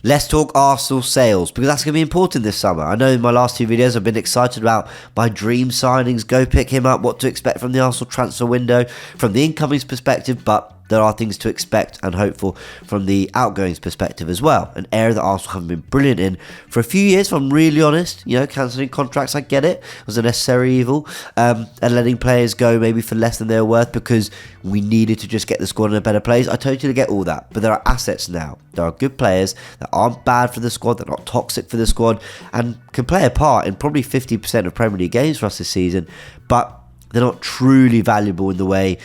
Let's talk Arsenal sales, because that's going to be important this summer. I know in my last 2 videos I've been excited about my dream signings, go pick him up, what to expect from the Arsenal transfer window, from the incomings perspective, but there are things to expect and hope for from the outgoings perspective as well. An area that Arsenal haven't been brilliant in for a few years, if I'm really honest. Cancelling contracts, I get it. It was a necessary evil. And letting players go maybe for less than they're worth because we needed to just get the squad in a better place. I totally get all that. But there are assets now. There are good players that aren't bad for the squad, they're not toxic for the squad, and can play a part in probably 50% of Premier League games for us this season. But they're not truly valuable in the way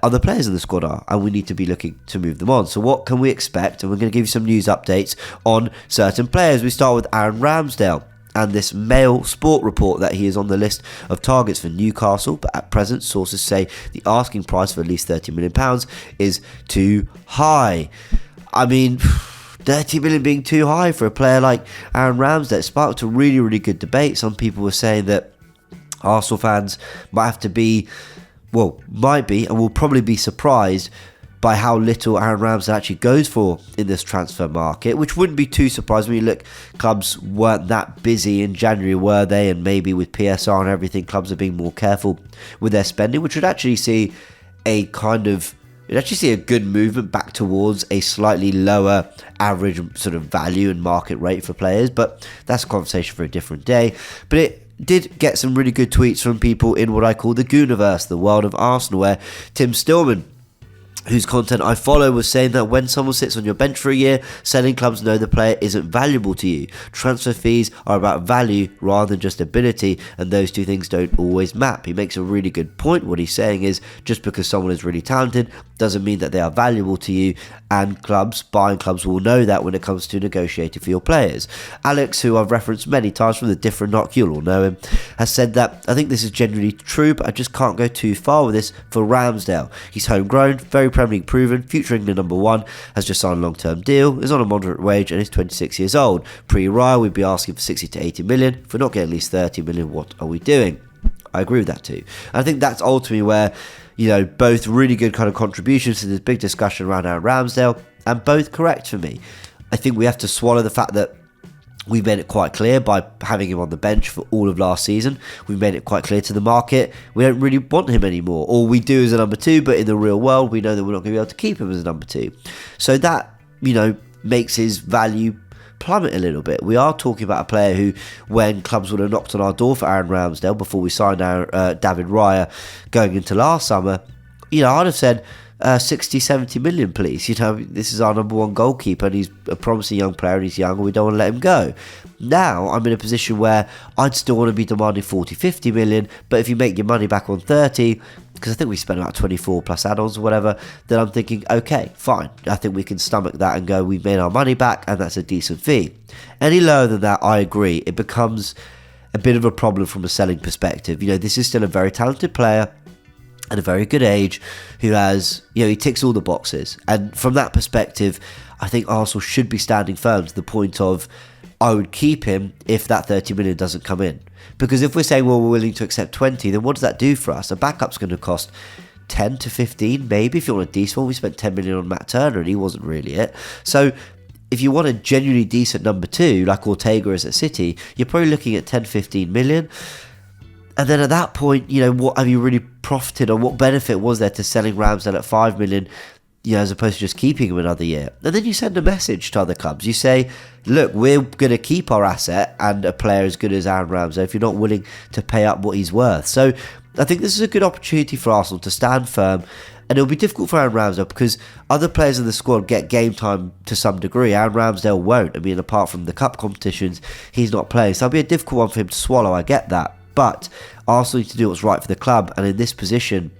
other players in the squad are, and we need to be looking to move them on. So what can we expect? And we're going to give you some news updates on certain players. We start with Aaron Ramsdale and this Mail Sport report that he is on the list of targets for Newcastle, but at present sources say the asking price for at least £30 million is too high. I mean, 30 million being too high for a player like Aaron Ramsdale. It sparked a really, really good debate. Some people were saying that Arsenal fans might be and will probably be surprised by how little Aaron Ramsdale actually goes for in this transfer market, which wouldn't be too surprising. When you look, clubs weren't that busy in January, were they? And maybe with PSR and everything, clubs are being more careful with their spending, which would actually see a good movement back towards a slightly lower average sort of value and market rate for players. But that's a conversation for a different day. But it did get some really good tweets from people in what I call the Gooniverse, the world of Arsenal, where Tim Stillman, whose content I follow, was saying that when someone sits on your bench for a year, selling clubs know the player isn't valuable to you. Transfer fees are about value rather than just ability, and those two things don't always map. He makes a really good point. What he's saying is, just because someone is really talented doesn't mean that they are valuable to you, and buying clubs will know that when it comes to negotiating for your players. Alex, who I've referenced many times from the different knock, you'll all know him, has said that I think this is genuinely true, but I just can't go too far with this for Ramsdale. He's homegrown, very Premier League proven, future England number one, has just signed a long-term deal, is on a moderate wage, and is 26 years old. Pre-Raya, we'd be asking for 60 to 80 million. If we're not getting at least 30 million, what are we doing? I agree with that too. And I think that's ultimately where, both really good kind of contributions to this big discussion around Aaron Ramsdale, and both correct for me. I think we have to swallow the fact that we made it quite clear by having him on the bench for all of last season. We made it quite clear to the market we don't really want him anymore. All we do is a number two, but in the real world, we know that we're not going to be able to keep him as a number two. So that, makes his value plummet a little bit. We are talking about a player who, when clubs would have knocked on our door for Aaron Ramsdale before we signed David Raya going into last summer, I'd have said 60, 70 million, please. This is our number one goalkeeper, and he's a promising young player, and he's young, and we don't want to let him go. Now I'm in a position where I'd still want to be demanding 40, 50 million, but if you make your money back on 30, because I think we spent about 24 plus add-ons or whatever, then I'm thinking, okay, fine, I think we can stomach that and go, we've made our money back, and that's a decent fee. Any lower than that, I agree, it becomes a bit of a problem from a selling perspective. This is still a very talented player at a very good age, who has, he ticks all the boxes. And from that perspective, I think Arsenal should be standing firm to the point of, I would keep him if that 30 million doesn't come in. Because if we're saying, well, we're willing to accept 20, then what does that do for us? A backup's going to cost 10 to 15, maybe, if you want a decent one. We spent 10 million on Matt Turner, and he wasn't really it. So if you want a genuinely decent number two, like Ortega is at City, you're probably looking at 10, 15 million. And then at that point, what have you really profited, or what benefit was there to selling Ramsdale at 5 million, as opposed to just keeping him another year? And then you send a message to other clubs. You say, look, we're going to keep our asset and a player as good as Aaron Ramsdale if you're not willing to pay up what he's worth. So I think this is a good opportunity for Arsenal to stand firm. And it'll be difficult for Aaron Ramsdale because other players in the squad get game time to some degree. Aaron Ramsdale won't. I mean, apart from the cup competitions, he's not playing. So it'll be a difficult one for him to swallow. I get that. But Arsenal need to do what's right for the club, and in this position,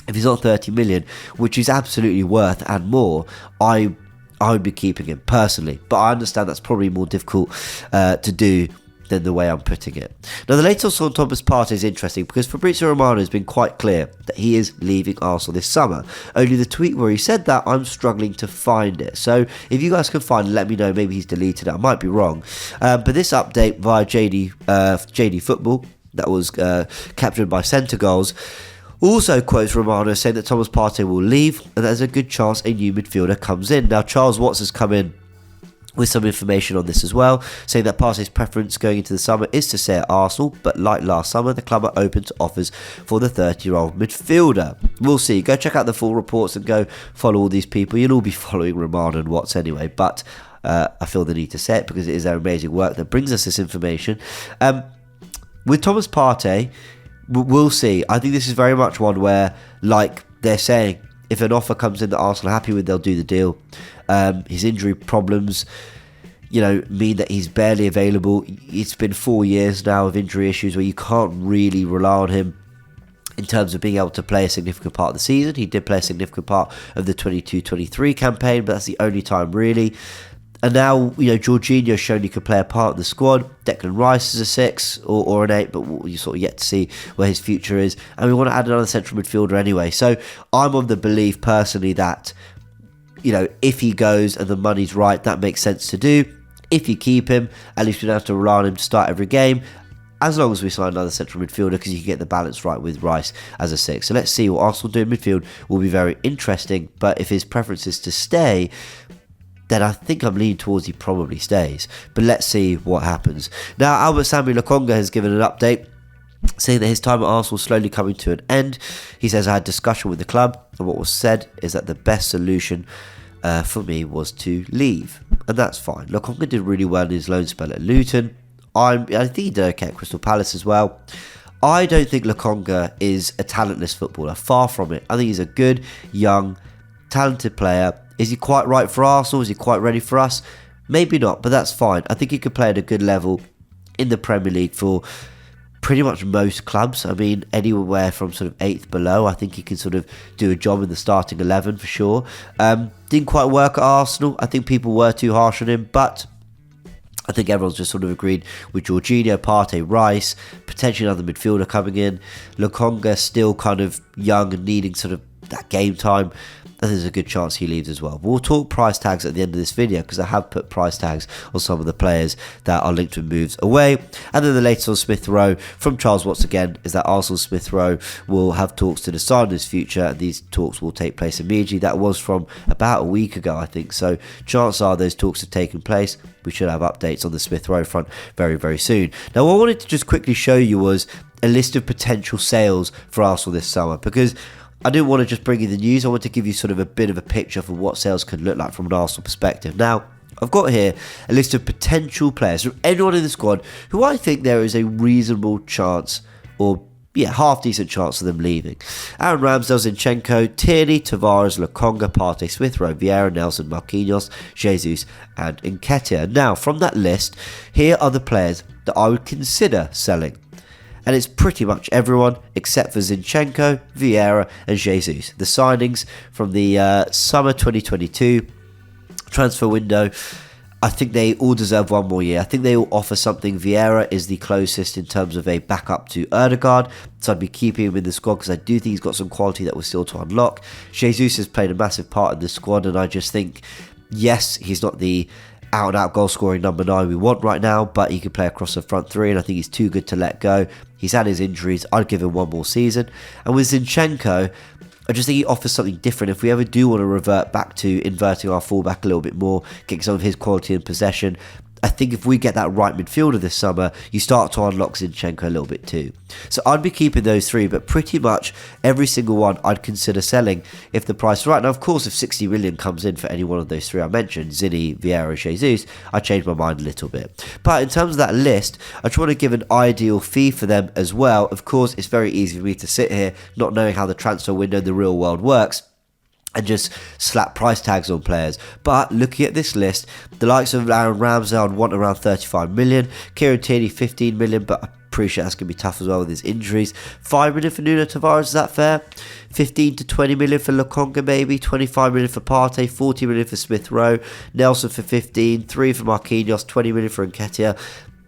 if he's on 30 million, which he's absolutely worth and more, I would be keeping him personally. But I understand that's probably more difficult to do than the way I'm putting it. Now, the latest on Thomas Partey is interesting because Fabrizio Romano has been quite clear that he is leaving Arsenal this summer. Only the tweet where he said that, I'm struggling to find it. So if you guys can find it, let me know. Maybe he's deleted it. I might be wrong. But this update via JD Football, that was captured by Centre Goals, also quotes Romano saying that Thomas Partey will leave and there's a good chance a new midfielder comes in. Now, Charles Watts has come in with some information on this as well, saying that Partey's preference going into the summer is to stay at Arsenal, but like last summer, the club are open to offers for the 30-year-old midfielder. We'll see. Go check out the full reports and go follow all these people. You'll all be following Roman and Watts anyway, but I feel the need to say it because it is their amazing work that brings us this information. With Thomas Partey, we'll see. I think this is very much one where, like they're saying, if an offer comes in that Arsenal are happy with, they'll do the deal. His injury problems, mean that he's barely available. It's been 4 years now of injury issues where you can't really rely on him in terms of being able to play a significant part of the season. He did play a significant part of the 22-23 campaign, but that's the only time really. And now, Jorginho's shown he could play a part in the squad. Declan Rice is a 6 or an 8, but you sort of yet to see where his future is. And we want to add another central midfielder anyway. So I'm of the belief personally that, if he goes and the money's right, that makes sense to do. If you keep him, at least we don't have to rely on him to start every game, as long as we sign another central midfielder, because you can get the balance right with Rice as a 6. So let's see what Arsenal do in midfield. Will be very interesting. But if his preference is to stay, then I think I'm leaning towards he probably stays. But let's see what happens. Now, Albert Sambi Lokonga has given an update saying that his time at Arsenal is slowly coming to an end. He says, I had discussion with the club, and what was said is that the best solution for me was to leave. And that's fine. Lokonga did really well in his loan spell at Luton. I think he did okay at Crystal Palace as well. I don't think Lokonga is a talentless footballer. Far from it. I think he's a good, young, talented player. Is he quite right for Arsenal? Is he quite ready for us? Maybe not, but that's fine. I think he could play at a good level in the Premier League for pretty much most clubs. I mean, anywhere from sort of 8th below. I think he can sort of do a job in the starting 11 for sure. Didn't quite work at Arsenal. I think people were too harsh on him, but I think everyone's just sort of agreed with Jorginho, Partey, Rice, potentially another midfielder coming in. Lokonga still kind of young and needing sort of that game time. I think there's a good chance he leaves as well. We'll talk price tags at the end of this video because I have put price tags on some of the players that are linked with moves away. And then the latest on Smith Rowe from Charles Watts again is that Arsenal Smith Rowe will have talks to decide on his future, and these talks will take place immediately. That was from about a week ago, I think. So chances are those talks have taken place. We should have updates on the Smith Rowe front very, very soon. Now, what I wanted to just quickly show you was a list of potential sales for Arsenal this summer, because I didn't want to just bring you the news. I want to give you sort of a bit of a picture for what sales could look like from an Arsenal perspective. Now, I've got here a list of potential players from anyone in the squad who I think there is a reasonable chance, or half-decent chance of them leaving. Aaron Ramsdale, Zinchenko, Tierney, Tavares, Lokonga, Partey, Smith Rowe, Vieira, Nelson, Marquinhos, Jesus and Nketiah. Now, from that list, here are the players that I would consider selling. And it's pretty much everyone except for Zinchenko, Vieira and Jesus. The signings from the summer 2022 transfer window, I think they all deserve one more year. I think they all offer something. Vieira is the closest in terms of a backup to Ødegaard, so I'd be keeping him in the squad because I do think he's got some quality that we're still to unlock. Jesus has played a massive part in the squad, and I just think, yes, he's not the out-and-out goal-scoring number 9 we want right now, but he can play across the front three, and I think he's too good to let go. He's had his injuries. I'd give him one more season. And with Zinchenko, I just think he offers something different. If we ever do want to revert back to inverting our fullback a little bit more, getting some of his quality in possession, I think if we get that right midfielder this summer, you start to unlock Zinchenko a little bit too. So I'd be keeping those three, but pretty much every single one I'd consider selling if the price is right. Now, of course, if 60 million comes in for any one of those three I mentioned, Zini, Vieira, Jesus, I change my mind a little bit. But in terms of that list, I try to give an ideal fee for them as well. Of course, it's very easy for me to sit here not knowing how the transfer window in the real world works and just slap price tags on players. But looking at this list, the likes of Aaron Ramsdale would want around 35 million, Kieran Tierney 15 million, but I appreciate that's going to be tough as well with his injuries. 5 million for Nuno Tavares, is that fair? 15 to 20 million for Lokonga maybe, 25 million for Partey, 40 million for Smith Rowe, Nelson for 15, 3 for Marquinhos, 20 million for Nketiah.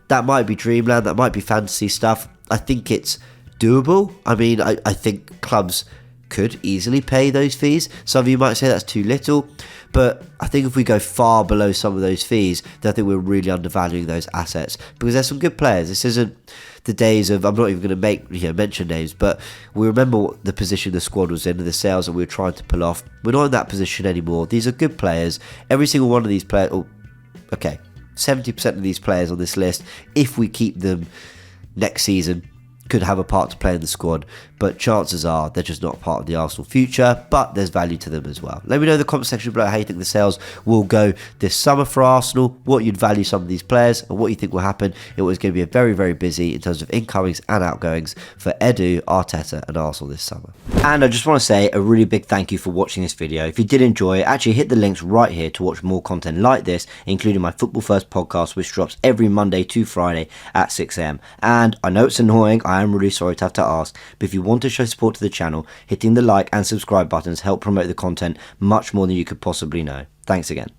That might be dreamland, that might be fantasy stuff. I think it's doable. I mean, I think clubs could easily pay those fees. Some of you might say that's too little, but I think if we go far below some of those fees, then I think we're really undervaluing those assets, because there's some good players. This isn't the days of, I'm not even going to mention names, but we remember the position the squad was in and the sales that we were trying to pull off. We're not in that position anymore. These are good players. Every single one of these players, okay, 70% of these players on this list, if we keep them next season, could have a part to play in the squad, but chances are they're just not part of the Arsenal future, but there's value to them as well. Let me know in the comment section below how you think the sales will go this summer for Arsenal, what you'd value some of these players, and what you think will happen. It was going to be a very, very busy in terms of incomings and outgoings for Edu, Arteta and Arsenal this summer. And I just want to say a really big thank you for watching this video. If you did enjoy it, actually hit the links right here to watch more content like this, including my Football First podcast, which drops every Monday to Friday at 6 AM. And I know it's annoying, I am really sorry to have to ask, but if you want to show support to the channel, hitting the like and subscribe buttons help promote the content much more than you could possibly know. Thanks again.